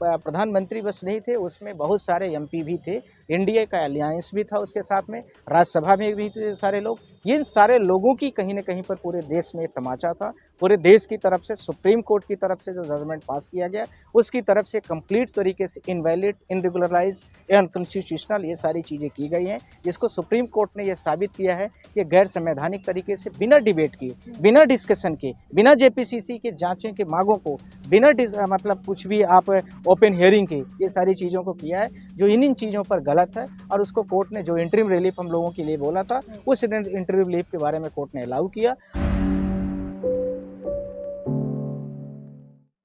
प्रधानमंत्री बस नहीं थे, उसमें बहुत सारे एमपी भी थे, एनडीए का अलायंस भी था उसके साथ में, राज्यसभा में भी थे सारे लोग। इन सारे लोगों की कहीं न कहीं पर पूरे देश में एक तमाचा था। पूरे देश की तरफ से सुप्रीम कोर्ट की तरफ से जो जजमेंट पास किया गया, उसकी तरफ से कंप्लीट तरीके से इनवैलिड, इनरेगुलराइज्ड, अनकॉन्स्टिट्यूशनल ये सारी चीज़ें की गई हैं, जिसको सुप्रीम कोर्ट ने यह साबित किया है कि गैर संवैधानिक तरीके से बिना डिबेट किए, बिना डिस्कशन के, बिना जेपीसीसी के जांचों के मांगों को, बिना मतलब कुछ भी आप ओपन हियरिंग के ये सारी चीज़ों को किया है, जो इन चीज़ों पर गलत है। और उसको कोर्ट ने जो इंटरिम रिलीफ हम लोगों के लिए बोला था, उस इंटरिम रिलीफ के बारे में कोर्ट ने अलाउ किया।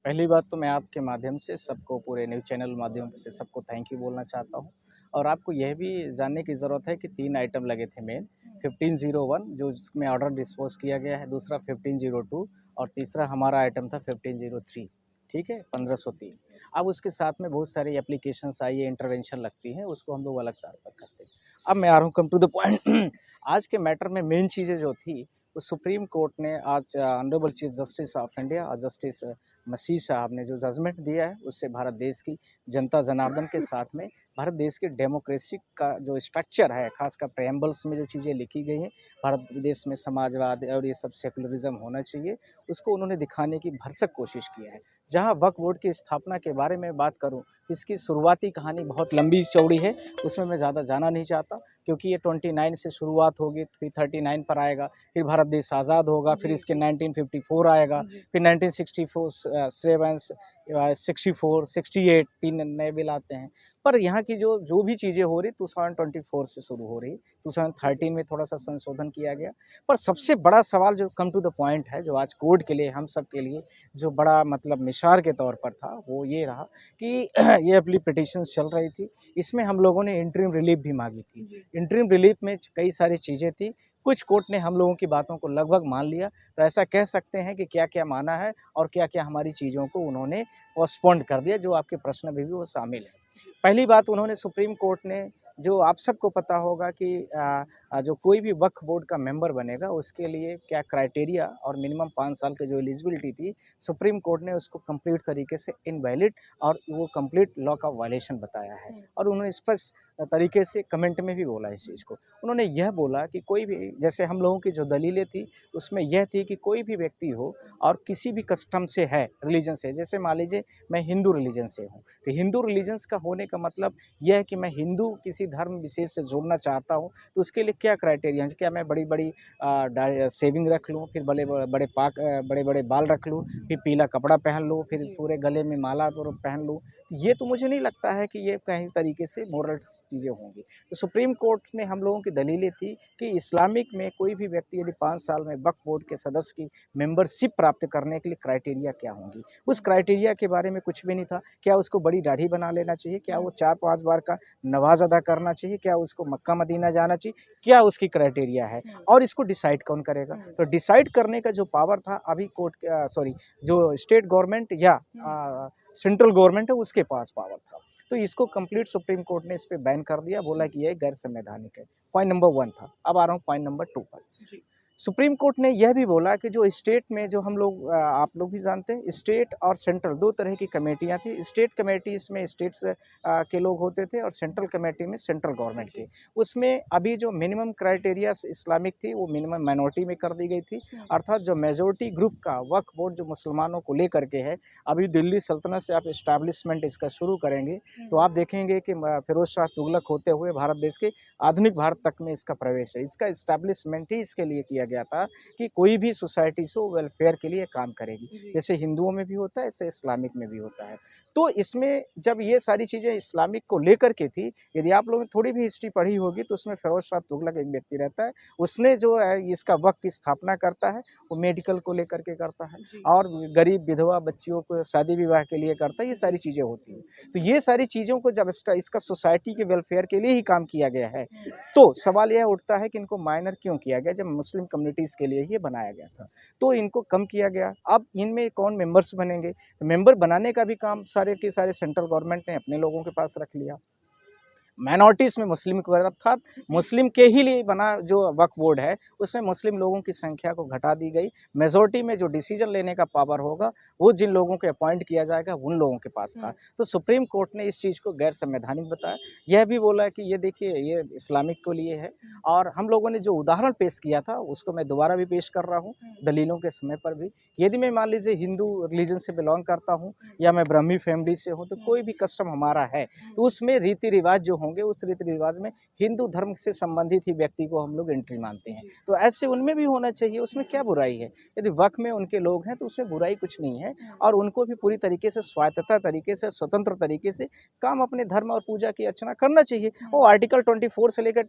पहली बात तो मैं आपके माध्यम से सबको, पूरे न्यूज़ चैनल माध्यम से सबको थैंक यू बोलना चाहता हूँ। और आपको यह भी जानने की ज़रूरत है कि 3 आइटम लगे थे मेन। 1501 जो जिसमें ऑर्डर डिस्पोज़ किया गया है, दूसरा 1502 और तीसरा हमारा आइटम था 1503, ठीक है? 1503। अब उसके साथ में बहुत सारी एप्लीकेशंस आई है, इंटरवेंशन लगती हैं, उसको हम लोग अलग तौर पर करते हैं। अब मैं आ रहा हूँ कम टू द पॉइंट। आज के मैटर में मेन चीज़ें जो थी, वो सुप्रीम कोर्ट ने आज honourable chief justice of India और जस्टिस मसीह साहब ने जो जजमेंट दिया है, उससे भारत देश की जनता जनार्दन के साथ में भारत देश की डेमोक्रेसी का जो स्ट्रक्चर है, खासकर प्रेम्बल्स में जो चीज़ें लिखी गई हैं, भारत देश में समाजवाद और ये सब सेकुलरिज्म होना चाहिए, उसको उन्होंने दिखाने की भरसक कोशिश किया है। जहाँ वक्फ बोर्ड की स्थापना के बारे में बात करूँ, इसकी शुरुआती कहानी बहुत लंबी चौड़ी है, उसमें मैं ज़्यादा जाना नहीं चाहता, क्योंकि ये 29 से शुरुआत होगी, फिर 39 पर आएगा, फिर भारत देश आज़ाद होगा, फिर इसके 1954 आएगा, फिर 1964 7 64 68 3 नए बिल आते हैं। पर यहाँ की जो भी चीज़ें हो रही 2024 से शुरू हो रही, 2013 में थोड़ा सा संशोधन किया गया। पर सबसे बड़ा सवाल जो कम टू द पॉइंट है, जो आज कोर्ट के लिए, हम सब के लिए जो बड़ा मतलब मिसाल के तौर पर था, वो ये रहा कि ये अपनी पिटिशंस चल रही थी, इसमें हम लोगों ने इंटरिम रिलीफ भी मांगी थी। इंटरिम रिलीफ में कई सारी चीज़ें थी, कुछ कोर्ट ने हम लोगों की बातों को लगभग मान लिया, तो ऐसा कह सकते हैं कि क्या-क्या माना है और क्या-क्या हमारी चीज़ों को उन्होंने पोस्टपोन्ड कर दिया, जो आपके प्रश्न में भी वो शामिल है। पहली बात, उन्होंने सुप्रीम कोर्ट ने, जो आप सबको पता होगा कि जो कोई भी वक्फ बोर्ड का मेंबर बनेगा, उसके लिए क्या क्राइटेरिया और मिनिमम 5 साल की जो एलिजिबिलिटी थी, सुप्रीम कोर्ट ने उसको कंप्लीट तरीके से इनवैलिड और वो कंप्लीट लॉ का वायलेशन बताया है। और उन्होंने स्पष्ट तरीके से कमेंट में भी बोला इस चीज़ को। उन्होंने यह बोला कि कोई भी, जैसे हम लोगों की जो दलीलें थी, उसमें यह थी कि कोई भी व्यक्ति हो और किसी भी कस्टम से है, रिलीजन से, जैसे मान लीजिए मैं हिंदू रिलीजन से हूँ, तो हिंदू रिलीजन्स का होने का मतलब यह है कि मैं हिंदू किसी धर्म विशेष से जुड़ना चाहता हूँ, तो उसके लिए क्या क्राइटेरिया है? क्या मैं बड़ी-बड़ी शेविंग रख लूँ, फिर बड़े-बड़े बाल रख लूँ, फिर पीला कपड़ा पहन लूँ, फिर पूरे गले में माला पहन लूँ? ये तो मुझे नहीं लगता है कि ये कहीं तरीके से मोरल चीज़ें होंगी। तो सुप्रीम कोर्ट में हम लोगों की दलीलें थी कि इस्लामिक में कोई भी व्यक्ति यदि 5 साल में वक्फ बोर्ड के सदस्य की मेंबरशिप प्राप्त करने के लिए क्राइटेरिया क्या होंगी? उस क्राइटेरिया के बारे में कुछ भी नहीं था। क्या उसको बड़ी दाढ़ी बना लेना चाहिए? क्या वो 4-5 बार का नमाज़ अदा करना चाहिए? क्या उसको मक्का मदीना जाना चाहिए? क्या उसकी क्राइटेरिया है? और इसको डिसाइड कौन करेगा? तो डिसाइड करने का जो पावर था, अभी जो स्टेट गवर्नमेंट या सेंट्रल गवर्नमेंट है, उसके पास पावर था। तो इसको कंप्लीट सुप्रीम कोर्ट ने इस पे बैन कर दिया, बोला कि ये गैर संवैधानिक है। पॉइंट नंबर 1 था। अब आ रहा हूँ पॉइंट नंबर 2 पर। सुप्रीम कोर्ट ने यह भी बोला कि जो स्टेट में, जो हम लोग आप लोग भी जानते हैं, स्टेट और सेंट्रल 2 तरह की कमेटियाँ थी। स्टेट कमेटी, इसमें स्टेट्स के लोग होते थे, और सेंट्रल कमेटी में सेंट्रल गवर्नमेंट के। उसमें अभी जो मिनिमम क्राइटेरिया इस्लामिक थी, वो मिनिमम माइनॉरिटी में कर दी गई थी। अर्थात जो मेजॉरिटी ग्रुप का वक्फ बोर्ड जो मुसलमानों को लेकर के है, अभी दिल्ली सल्तनत से आप इस्टेब्लिशमेंट इसका शुरू करेंगे, तो आप देखेंगे कि फिरोज शाह तुगलक होते हुए भारत देश के आधुनिक भारत तक में इसका प्रवेश है। इसका इस्टेब्लिशमेंट ही इसके लिए किया गया था कि कोई भी सोसाइटी से वेलफेयर के लिए काम करेगी। जैसे हिंदुओं में भी होता है, ऐसे इस्लामिक में भी होता है। तो इसमें जब ये सारी चीज़ें इस्लामिक को लेकर के थी, यदि आप लोगों ने थोड़ी भी हिस्ट्री पढ़ी होगी, तो उसमें फिरोज शाह तुगलक एक व्यक्ति रहता है। उसने जो है इसका वक़्त की स्थापना करता है, वो मेडिकल को लेकर के करता है, और गरीब विधवा बच्चियों को शादी विवाह के लिए करता है, ये सारी चीज़ें होती हैं। तो ये सारी चीज़ों को जब इसका सोसाइटी के वेलफेयर के लिए ही काम किया गया है, तो सवाल यह उठता है कि इनको माइनर क्यों किया गया, जब मुस्लिम कम्युनिटीज़ के लिए ही बनाया गया था। तो इनको कम किया गया। अब इनमें कौन मेंबर्स बनेंगे? मेंबर बनाने का भी काम सारे के सारे सेंट्रल गवर्नमेंट ने अपने लोगों के पास रख लिया। माइनॉरिटीज़ में मुस्लिम को, अर्थात मुस्लिम के ही लिए बना जो वक्फ बोर्ड है, उसमें मुस्लिम लोगों की संख्या को घटा दी गई। मेजॉरिटी में जो डिसीजन लेने का पावर होगा, वो जिन लोगों को अपॉइंट किया जाएगा, उन लोगों के पास था। तो सुप्रीम कोर्ट ने इस चीज़ को गैर संवैधानिक बताया। यह भी बोला कि ये देखिए, ये इस्लामिक के लिए है। और हम लोगों ने जो उदाहरण पेश किया था, उसको मैं दोबारा भी पेश कर रहा हूँ दलीलों के समय पर भी। यदि मैं मान लीजिए हिंदू रिलीजन से बिलोंग करता हूँ या मैं ब्राह्मी फैमिली से हूँ, तो कोई भी कस्टम हमारा है, तो उसमें रीति रिवाज जो होंगे, उस रीति रिवाज में हिंदू धर्म से संबंधित ही व्यक्ति को हम लोग एंट्री मानते हैं। तो ऐसे उनमें भी होना चाहिए, उसमें क्या बुराई है? यदि वक्फ में उनके लोग हैं तो उसमें बुराई कुछ नहीं है, और उनको भी पूरी तरीके से स्वायत्तता तरीके से, स्वतंत्र तरीके से काम अपने धर्म और पूजा की अर्चना करना चाहिए। वो आर्टिकल 24 से लेकर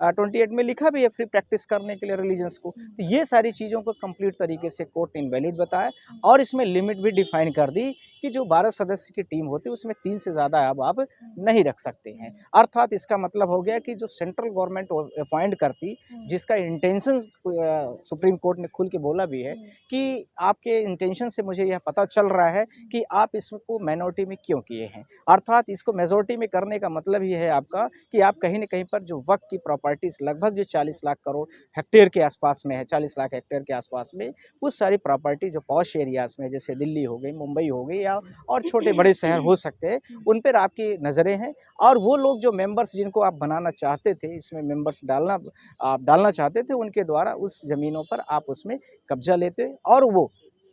28 में लिखा भी है फ्री प्रैक्टिस करने के लिए रिलीजन्स को। तो ये सारी चीज़ों को कंप्लीट तरीके से कोर्ट ने इनवैलिड बताया, और इसमें लिमिट भी डिफाइन कर दी कि जो 12 सदस्य की टीम होती है, उसमें 3 से ज़्यादा अब आप नहीं रख सकते हैं। अर्थात इसका मतलब हो गया कि जो सेंट्रल गवर्नमेंट अपॉइंट करती, जिसका इंटेंशन सुप्रीम कोर्ट ने खुल के बोला भी है कि आपके इंटेंशन से मुझे यह पता चल रहा है कि आप इसको माइनॉरिटी में क्यों किए हैं। अर्थात इसको मेजॉरिटी में करने का मतलब ये है आपका कि आप कहीं न कहीं पर जो वक़्फ़ की प्रॉपर्टीज़ लगभग जो 40 लाख करोड़ हेक्टेयर के आसपास में है, 40 लाख हेक्टेयर के आसपास में, उस सारी प्रॉपर्टी जो पॉश एरियाज़ में, जैसे दिल्ली हो गई, मुंबई हो गई, या और छोटे बड़े शहर हो सकते हैं, उन पर आपकी नज़रें हैं। और वो लोग जो मेंबर्स जिनको आप बनाना चाहते थे, इसमें मेंबर्स आप डालना चाहते थे, उनके द्वारा उस ज़मीनों पर आप उसमें कब्ज़ा लेते, और वो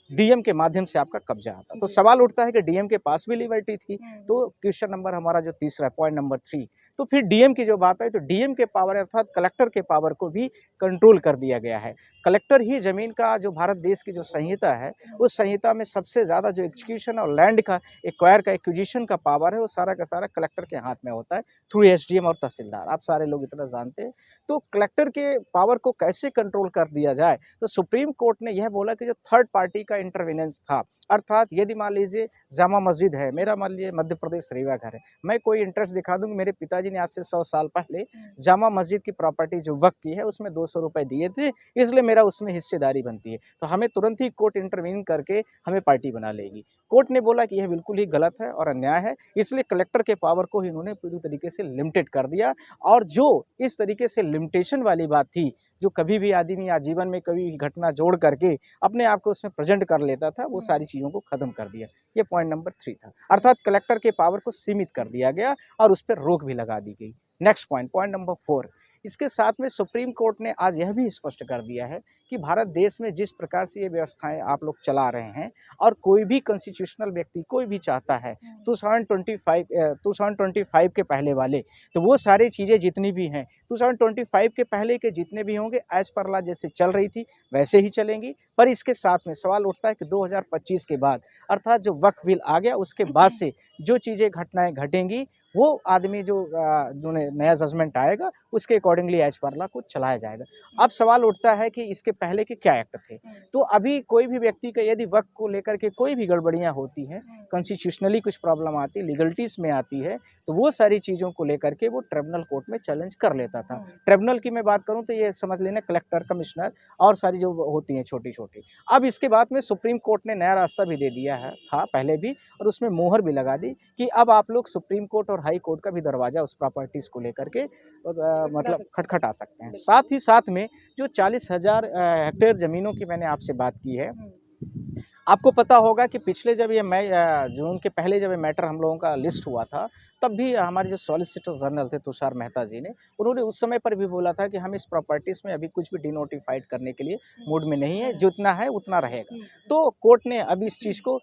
डीएम के माध्यम से आपका कब्जा आता। तो सवाल उठता है कि डीएम के पास भी लिबर्टी थी। तो क्वेश्चन नंबर हमारा जो तीसरा, पॉइंट नंबर 3, तो फिर डीएम की जो बात है, तो डीएम के पावर अर्थात कलेक्टर के पावर को भी कंट्रोल कर दिया गया है। कलेक्टर ही ज़मीन का, जो भारत देश की जो संहिता है, उस संहिता में सबसे ज़्यादा जो एक्जीक्यूशन और लैंड का एक्वायर का एक्विजिशन का पावर है, वो सारा का सारा कलेक्टर के हाथ में होता है, थ्रू एसडीएम और तहसीलदार। आप सारे लोग इतना जानते हैं। तो कलेक्टर के पावर को कैसे कंट्रोल कर दिया जाए, तो सुप्रीम कोर्ट ने यह बोला कि जो थर्ड पार्टी का इंटरवेनेंस था, अर्थात यदि मान लीजिए जामा मस्जिद है, मेरा मान लीजिए मध्य प्रदेश रीवा घर है, मैं कोई इंटरेस्ट दिखा दूँ कि मेरे पिताजी ने आज से 100 साल पहले जामा मस्जिद की प्रॉपर्टी जो वक़्फ़ की है, उसमें 200 रुपए दिए थे, इसलिए मेरा उसमें हिस्सेदारी बनती है। तो हमें तुरंत ही कोर्ट इंटरवीन करके हमें पार्टी बना लेगी। कोर्ट ने बोला कि यह बिल्कुल ही गलत है और अन्याय है, इसलिए कलेक्टर के पावर को ही उन्होंने पूरी तरीके से लिमिटेड कर दिया। और जो इस तरीके से लिमिटेशन वाली बात थी, जो कभी भी आदमी आजीवन में कभी भी घटना जोड़ करके अपने आप को उसमें प्रेजेंट कर लेता था, वो सारी चीज़ों को खत्म कर दिया। ये पॉइंट नंबर 3 था। अर्थात कलेक्टर के पावर को सीमित कर दिया गया और उस पर रोक भी लगा दी गई। नेक्स्ट पॉइंट, पॉइंट नंबर 4, इसके साथ में सुप्रीम कोर्ट ने आज यह भी स्पष्ट कर दिया है कि भारत देश में जिस प्रकार से ये व्यवस्थाएं आप लोग चला रहे हैं, और कोई भी कॉन्स्टिट्यूशनल व्यक्ति कोई भी चाहता है 2025 के पहले वाले, तो वो सारी चीज़ें जितनी भी हैं 2025 के पहले के जितने भी होंगे, एज पर लॉ जैसे चल रही थी वैसे ही चलेंगी। पर इसके साथ में सवाल उठता है कि 2025 के बाद, अर्थात जो वक्फ बिल आ गया उसके बाद से जो चीज़ें घटनाएं घटेंगी, वो आदमी जो नया जजमेंट आएगा उसके अकॉर्डिंगली एज पर लॉ को चलाया जाएगा। अब सवाल उठता है कि इसके पहले के क्या एक्ट थे। तो अभी कोई भी व्यक्ति का यदि वक्फ को लेकर के कोई भी गड़बड़ियाँ होती हैं, कॉन्स्टिट्यूशनली कुछ प्रॉब्लम आती है, लीगलिटीज़ में आती है, तो वो सारी चीज़ों को लेकर के वो ट्रिब्यूनल कोर्ट में चैलेंज कर लेता था। ट्रिब्यूनल की मैं बात करूँ तो ये समझ लेना कलेक्टर, कमिश्नर और सारी जो होती हैं छोटी-छोटी। अब इसके बाद में सुप्रीम कोर्ट ने नया रास्ता भी दे दिया है, था पहले भी, और उसमें मोहर भी लगा दी कि अब आप लोग सुप्रीम कोर्ट और हाई कोर्ट का भी दरवाज़ा उस प्रॉपर्टीज़ को लेकर के मतलब खटखटा सकते हैं। साथ ही साथ में जो 40,000 हेक्टेयर ज़मीनों की मैंने आपसे बात की है, आपको पता होगा कि पिछले जब ये जून के पहले जब ये मैटर हम लोगों का लिस्ट हुआ था, तब भी हमारे जो सॉलिसिटर जनरल थे तुषार मेहता जी ने, उन्होंने उस समय पर भी बोला था कि हम इस प्रॉपर्टीज़ में अभी कुछ भी डिनोटिफाइड करने के लिए मूड में नहीं है, जितना है उतना रहेगा। तो कोर्ट ने अभी इस चीज़ को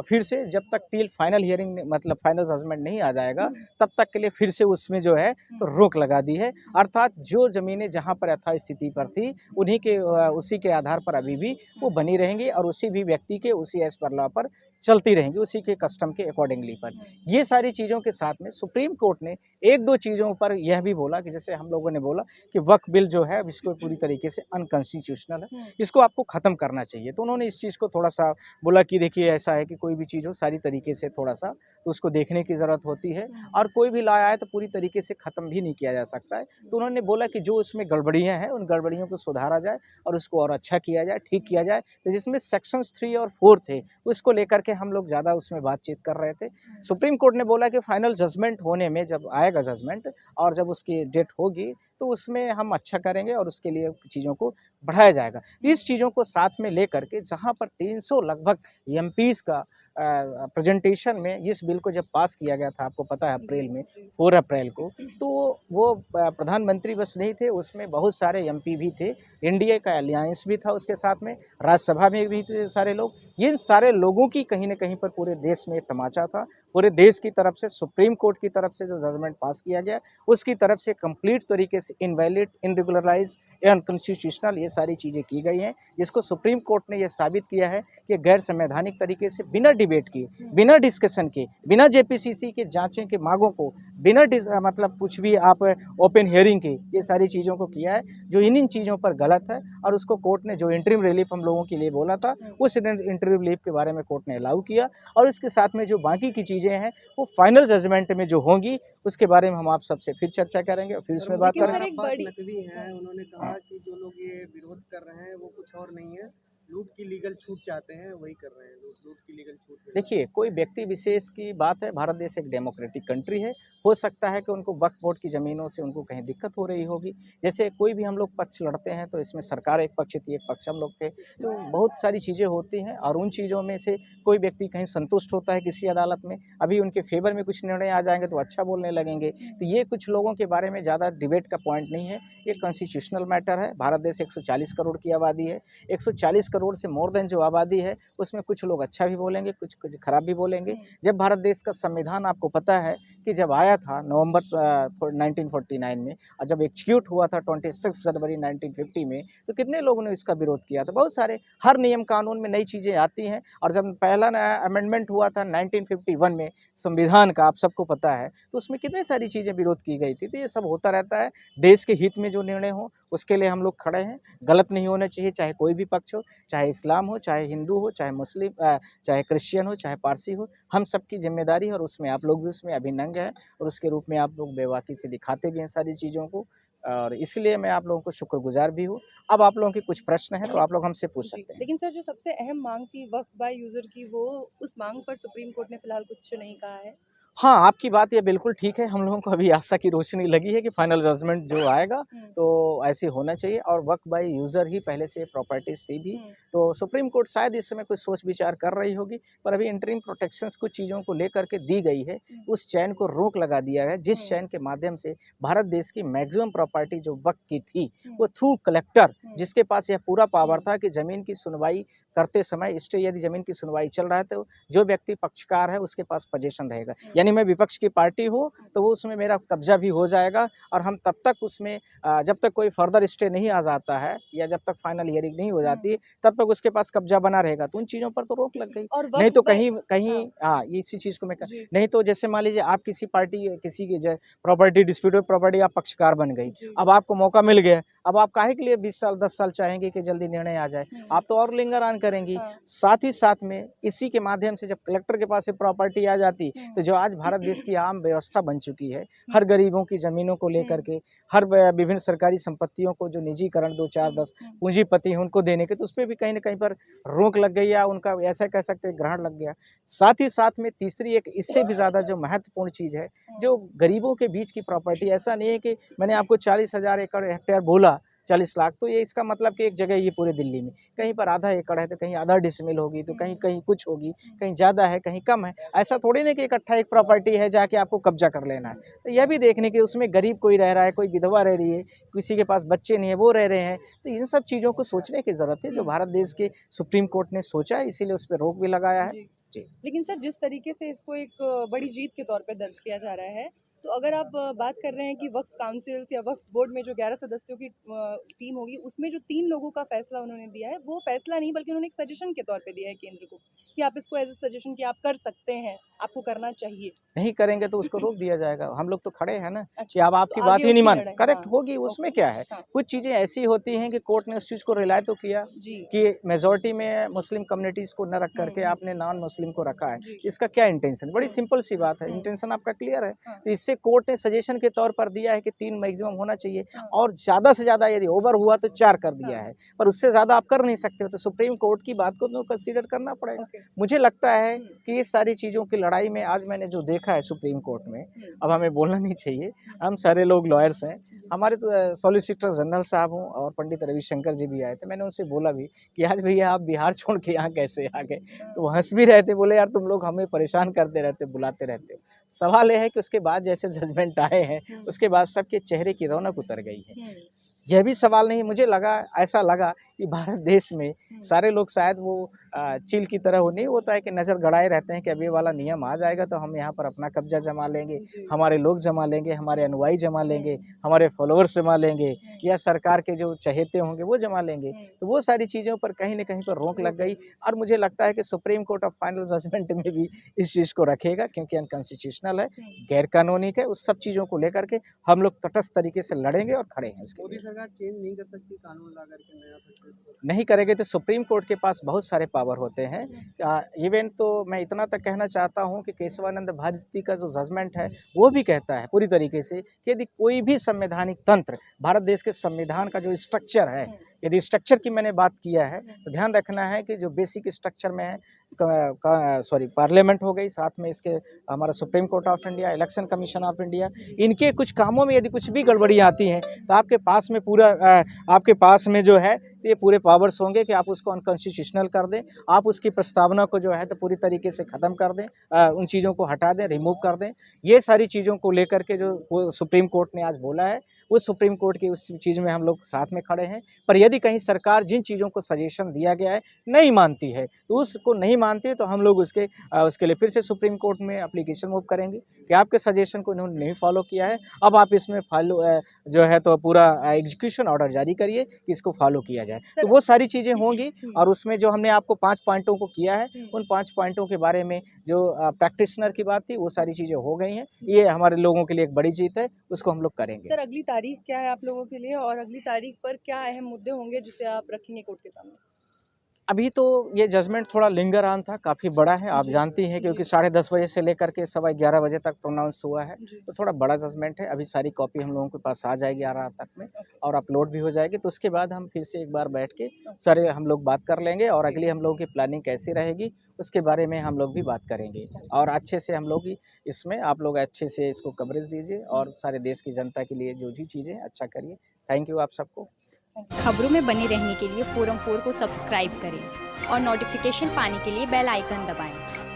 फिर से, जब तक टिल फाइनल हियरिंग मतलब फाइनल जजमेंट नहीं आ जाएगा, तब तक के लिए फिर से उसमें जो है तो रोक लगा दी है। अर्थात जो ज़मीनें जहाँ पर यथास्थिति पर थी, उन्हीं के उसी के आधार पर अभी भी वो बनी रहेंगी, और उसी भी व्यक्ति के उसी एज पर लॉ पर चलती रहेंगी, उसी के कस्टम के अकॉर्डिंगली पर। ये सारी चीज़ों के साथ में सुप्रीम कोर्ट ने एक दो चीज़ों पर यह भी बोला कि जैसे हम लोगों ने बोला कि वक्फ बिल जो है इसको पूरी तरीके से अनकॉन्स्टिट्यूशनल है, इसको आपको ख़त्म करना चाहिए। तो उन्होंने इस चीज़ को थोड़ा सा बोला कि देखिए ऐसा है कि कोई भी चीज़ हो सारी तरीके से थोड़ा सा तो उसको देखने की ज़रूरत होती है, और कोई भी लॉ आए तो पूरी तरीके से ख़त्म भी नहीं किया जा सकता है। तो उन्होंने बोला कि जो उसमें गड़बड़ियाँ हैं, उन गड़बड़ियों को सुधारा जाए और उसको और अच्छा किया जाए, ठीक किया जाए। तो जिसमें सेक्शंस 3 और 4 थे, उसको लेकर के हम लोग ज़्यादा उसमें बातचीत कर रहे थे। सुप्रीम कोर्ट ने बोला कि फाइनल जजमेंट होने में जब आएगा जजमेंट और जब उसकी डेट होगी तो उसमें हम अच्छा करेंगे और उसके लिए चीज़ों को बढ़ाया जाएगा। इस चीज़ों को साथ में लेकर के जहाँ पर 300 लगभग एमपीज़ का प्रेजेंटेशन में इस बिल को जब पास किया गया था, आपको पता है अप्रैल में 4 अप्रैल को, तो वो प्रधानमंत्री बस नहीं थे, उसमें बहुत सारे एमपी भी थे, एनडीए का अलायंस भी था उसके साथ में, राज्यसभा में भी थे सारे लोग। इन सारे लोगों की कहीं न कहीं पर पूरे देश में तमाचा था। पूरे देश की तरफ से सुप्रीम कोर्ट की तरफ से जो जजमेंट पास किया गया, उसकी तरफ से कंप्लीट तरीके से इनवैलिड, इनरेगुलराइज़, अनकॉन्स्टिट्यूशनल ये सारी चीज़ें की गई हैं। जिसको सुप्रीम कोर्ट ने ये साबित किया है कि गैर संवैधानिक तरीके से बिना डिबेट किए, बिना डिस्कशन के, बिना जेपीसीसी के जांचों के मांगों को, बिना मतलब कुछ भी आप ओपन हियरिंग के, ये सारी चीज़ों को किया है, जो इन चीज़ों पर गलत है। और उसको कोर्ट ने जो इंटरिम रिलीफ हम लोगों के लिए बोला था, उस इंटरिम रिलीफ के बारे में कोर्ट ने अलाउ किया। और इसके साथ में जो बाकी की चीज़ें हैं, वो फाइनल जजमेंट में जो होंगी, उसके बारे में हम आप सबसे फिर चर्चा करेंगे और फिर उसमें बात करेंगे। नकवी है, उन्होंने कहा कि जो लोग ये विरोध कर रहे हैं वो कुछ और नहीं है, लूट की लीगल छूट चाहते हैं, वही कर रहे हैं, लूट की लीगल छूट। देखिए, कोई व्यक्ति विशेष की बात है, भारत देश एक डेमोक्रेटिक कंट्री है, हो सकता है कि उनको वक्फ बोर्ड की ज़मीनों से उनको कहीं दिक्कत हो रही होगी। जैसे कोई भी हम लोग पक्ष लड़ते हैं तो इसमें सरकार एक पक्ष थी, एक पक्ष हम लोग थे, तो बहुत सारी चीज़ें होती हैं और उन चीज़ों में से कोई व्यक्ति कहीं संतुष्ट होता है किसी अदालत में, अभी उनके फेवर में कुछ निर्णय आ जाएंगे तो अच्छा बोलने लगेंगे। तो ये कुछ लोगों के बारे में ज़्यादा डिबेट का पॉइंट नहीं है, ये कॉन्स्टिट्यूशनल मैटर है। भारत देश 140 करोड़ की आबादी है, 140 करोड़ से मोर देन जो आबादी है, उसमें कुछ लोग अच्छा भी बोलेंगे, कुछ खराब भी बोलेंगे। जब भारत देश का संविधान आपको पता है कि जब आया था नवंबर 1949 में और जब एग्जीक्यूट हुआ था 26 जनवरी 1950 में, तो कितने लोगों ने इसका विरोध किया था। बहुत सारे, हर नियम कानून में नई चीज़ें आती हैं। और जब पहला अमेंडमेंट हुआ था 1951 में संविधान का, आप सबको पता है, तो उसमें कितनी सारी चीज़ें विरोध की गई थी। तो ये सब होता रहता है, देश के हित में जो निर्णय हो उसके लिए हम लोग खड़े हैं। गलत नहीं होना चाहिए, चाहे कोई भी पक्ष हो, चाहे इस्लाम हो, चाहे हिंदू हो, चाहे मुस्लिम, चाहे क्रिश्चियन हो, चाहे पारसी हो, हम सबकी जिम्मेदारी है और उसमें आप लोग भी उसमें अभिनंग हैं और उसके रूप में आप लोग बेबाकी से दिखाते भी हैं सारी चीज़ों को, और इसलिए मैं आप लोगों को शुक्रगुजार भी हूँ। अब आप लोगों के कुछ प्रश्न हैं तो आप लोग हमसे पूछ सकते हैं। लेकिन सर, जो सबसे अहम मांग थी वक्फ बाय यूजर की, वो उस मांग पर सुप्रीम कोर्ट ने फिलहाल कुछ नहीं कहा है। हाँ, आपकी बात ये बिल्कुल ठीक है। हम लोगों को अभी आशा की रोशनी लगी है कि फाइनल जजमेंट जो आएगा तो ऐसे होना चाहिए और वक्फ बाय यूज़र ही पहले से प्रॉपर्टीज़ थी भी। तो सुप्रीम कोर्ट शायद इस समय कुछ सोच विचार कर रही होगी, पर अभी इंटरिम प्रोटेक्शंस कुछ चीज़ों को लेकर के दी गई है। उस चैन को रोक लगा दिया है, जिस चैन के माध्यम से भारत देश की मैक्सिमम प्रॉपर्टी जो वक्फ की थी, वो थ्रू कलेक्टर, जिसके पास यह पूरा पावर था कि ज़मीन की सुनवाई करते समय स्टे, यदि ज़मीन की सुनवाई चल रहा है तो जो व्यक्ति पक्षकार है उसके पास पोजीशन रहेगा। यानी मैं विपक्ष की पार्टी हूँ तो वो उसमें मेरा कब्जा भी हो जाएगा और हम तब तक उसमें जब तक कोई फर्दर स्टे नहीं आ जाता है या जब तक फाइनल हियरिंग नहीं हो जाती तब तक उसके पास कब्जा बना रहेगा। तो उन चीज़ों पर तो रोक लग गई। नहीं तो कहीं कहीं इसी चीज़ को मैं नहीं तो जैसे मान लीजिए आप किसी पार्टी, किसी की प्रॉपर्टी डिस्प्यूट प्रॉपर्टी, आप पक्षकार बन गई, अब आपको मौका मिल गया, अब आप काहे के लिए 20 साल 10 साल चाहेंगे कि जल्दी निर्णय आ जाए, आप तो और लिंगर ऑन करेंगी। साथ ही साथ में इसी के माध्यम से जब कलेक्टर के पास ये प्रॉपर्टी आ जाती तो जो आज भारत देश की आम व्यवस्था बन चुकी है, हर गरीबों की ज़मीनों को लेकर के, हर विभिन्न सरकारी संपत्तियों को जो निजीकरण 2 4 10 पूंजीपति हैं उनको देने के, तो उसपे भी कहीं न कहीं पर रोक लग गई या उनका ऐसा कह सकते हैं ग्रहण लग गया। साथ ही साथ में तीसरी एक इससे भी ज़्यादा जो महत्वपूर्ण चीज़ है, जो गरीबों के बीच की प्रॉपर्टी, ऐसा नहीं है कि मैंने आपको 40,000 एकड़ हेक्टेयर बोला 40 लाख, तो ये इसका मतलब कि एक जगह ये पूरे दिल्ली में, कहीं पर आधा एकड़ है तो कहीं आधा डिसमिल होगी, तो कहीं कहीं कुछ होगी, कहीं ज़्यादा है कहीं कम है। ऐसा थोड़ी ना कि इकट्ठा एक प्रॉपर्टी है जाके आपको कब्जा कर लेना है। तो यह भी देखने की उसमें गरीब कोई रह रहा है, कोई विधवा रह रही है, किसी के पास बच्चे नहीं है वो रह रहे हैं, तो इन सब चीज़ों को सोचने की ज़रूरत है, जो भारत देश के सुप्रीम कोर्ट ने सोचा है, इसीलिए उस पर रोक भी लगाया है। जी। लेकिन सर, जिस तरीके से इसको एक बड़ी जीत के तौर पे दर्ज किया जा रहा है, तो अगर आप बात कर रहे हैं कि वक्फ काउंसिल्स या वक्फ बोर्ड में जो 11 सदस्यों की टीम होगी, उसमें जो 3 लोगों का फैसला उन्होंने दिया है, वो फैसला नहीं बल्कि उन्होंने एक सजेशन के तौर पे दिया है केंद्र को कि आप इसको एज ए सजेशन कि आप कर सकते हैं, आपको करना चाहिए। नहीं करेंगे तो उसको रोक दिया जाएगा। हम लोग तो खड़े हैं ना कि अच्छा, अब आपकी तो बात आगे ही नहीं उसकी मान लड़ाई, करेक्ट हाँ, होगी, उसमें क्या है। हाँ, कुछ चीज़ें ऐसी होती हैं कि कोर्ट ने उस चीज़ को रिलाय तो किया जी, कि मेजॉरिटी में मुस्लिम कम्युनिटीज़ को न रख करके आपने नॉन मुस्लिम को रखा है। जी, इसका क्या इंटेंशन? बड़ी सिंपल सी बात है, इंटेंशन आपका क्लियर है। हाँ। तो इससे से कोर्ट ने सजेशन के तौर पर दिया है कि 3 मैक्सिमम होना चाहिए, हाँ। और ज़्यादा से ज़्यादा यदि ओवर हुआ तो 4 कर दिया हाँ। है, पर उससे ज़्यादा आप कर नहीं सकते हो, तो सुप्रीम कोर्ट की बात को तो कंसीडर करना पड़ेगा। ओके। मुझे लगता है हुँ। कि ये सारी चीज़ों की लड़ाई में आज मैंने जो देखा है सुप्रीम कोर्ट में, अब हमें बोलना नहीं चाहिए, हम सारे लोग लॉयर्स हैं, हमारे तो सॉलिसिटर जनरल साहब हों और पंडित रविशंकर जी भी आए थे, मैंने उनसे बोला भी कि आज भैया आप बिहार छोड़ के यहाँ कैसे आ गए, तो वो हंस भी रहे थे, बोले यार तुम लोग हमें परेशान करते रहते, बुलाते रहते हो। सवाल ये है कि उसके बाद जैसे जजमेंट आए हैं, उसके बाद सबके चेहरे की रौनक उतर गई है। यह भी सवाल नहीं, मुझे लगा, ऐसा लगा कि भारत देश में सारे लोग शायद वो चील की तरह वो नहीं होता है कि नज़र गड़ाए रहते हैं कि अब ये वाला नियम आ जाएगा तो हम यहाँ पर अपना कब्जा जमा लेंगे, हमारे लोग जमा लेंगे, हमारे अनुयायी जमा लेंगे, हमारे फॉलोअर्स जमा लेंगे, या सरकार के जो चहेते होंगे वो जमा लेंगे। तो वो सारी चीज़ों पर कहीं न कहीं पर रोक लग गई, और मुझे लगता है कि supreme court of final judgement में भी इस चीज़ को रखेगा, क्योंकि अनकॉन्स्टिट्यूशनल है, गैर कानूनी है। उस सब चीज़ों को लेकर के हम लोग तटस्थ तरीके से लड़ेंगे और खड़े हैं उसके मोदी लिए। सरकार चेंज नहीं कर सकती कानून ला करके नया फिर से? नहीं करेंगे तो सुप्रीम कोर्ट के पास बहुत सारे पावर होते हैं। इवन तो मैं इतना तक कहना चाहता हूं कि केशवानंद भारती का जो जजमेंट है वो भी कहता है पूरी तरीके से कि यदि कोई भी संवैधानिक तंत्र, भारत देश के संविधान का जो स्ट्रक्चर है, यदि स्ट्रक्चर की मैंने बात किया है तो ध्यान रखना है कि जो बेसिक स्ट्रक्चर में है, पार्लियामेंट हो गई, साथ में इसके हमारा supreme court of India, election commission of India, इनके कुछ कामों में यदि कुछ भी गड़बड़ियाँ आती हैं तो आपके पास में पूरा आपके पास में जो है ये पूरे पावर्स होंगे कि आप उसको अनकॉन्स्टिट्यूशनल कर दें, आप उसकी प्रस्तावना को जो है तो पूरी तरीके से ख़त्म कर दें, उन चीज़ों को हटा दें, रिमूव कर दें। ये सारी चीज़ों को लेकर के जो वो सुप्रीम कोर्ट ने आज बोला है, उस सुप्रीम कोर्ट की उस चीज़ में हम लोग साथ में खड़े हैं। पर यदि कहीं सरकार जिन चीज़ों को सजेशन दिया गया है नहीं मानती है, तो उसको नहीं मानती है तो हम लोग उसके लिए फिर से सुप्रीम कोर्ट में एप्लीकेशन मूव करेंगे कि आपके सजेशन को इन्होंने नहीं फॉलो किया है, अब आप इसमें फॉलो जो है तो पूरा एग्जीक्यूशन ऑर्डर जारी करिए कि इसको फॉलो किया जाए। तो वो सारी चीज़ें होंगी, और उसमें जो हमने आपको 5 पॉइंटों को किया है, उन 5 पॉइंटों के बारे में जो प्रैक्टिशनर की बात थी वो सारी चीज़ें हो गई हैं। ये हमारे लोगों के लिए एक बड़ी जीत है, उसको हम लोग करेंगे। सर, अगली तारीख क्या है आप लोगों के लिए, और अगली तारीख पर क्या अहम मुद्दे होंगे जिसे आप रखेंगे कोर्ट के सामने? अभी तो ये जजमेंट थोड़ा लिंगर ऑन था, काफ़ी बड़ा है, आप जानती हैं, क्योंकि 10:30 बजे से लेकर के 11:15 बजे तक प्रोनाउंस हुआ है, तो थोड़ा बड़ा जजमेंट है। अभी सारी कॉपी हम लोगों के पास आ जाएगी 11 तक में, और अपलोड भी हो जाएगी, तो उसके बाद हम फिर से एक बार बैठ के सारे हम लोग बात कर लेंगे, और अगली हम लोगों की प्लानिंग कैसी रहेगी उसके बारे में हम लोग भी बात करेंगे, और अच्छे से हम लोग इसमें आप लोग अच्छे से इसको कवरेज दीजिए, और सारे देश की जनता के लिए जो भी चीज़ें अच्छा करिए। थैंक यू आप सबको। खबरों में बने रहने के लिए फोरम 4 को सब्सक्राइब करें और नोटिफिकेशन पाने के लिए बेल आइकन दबाएं।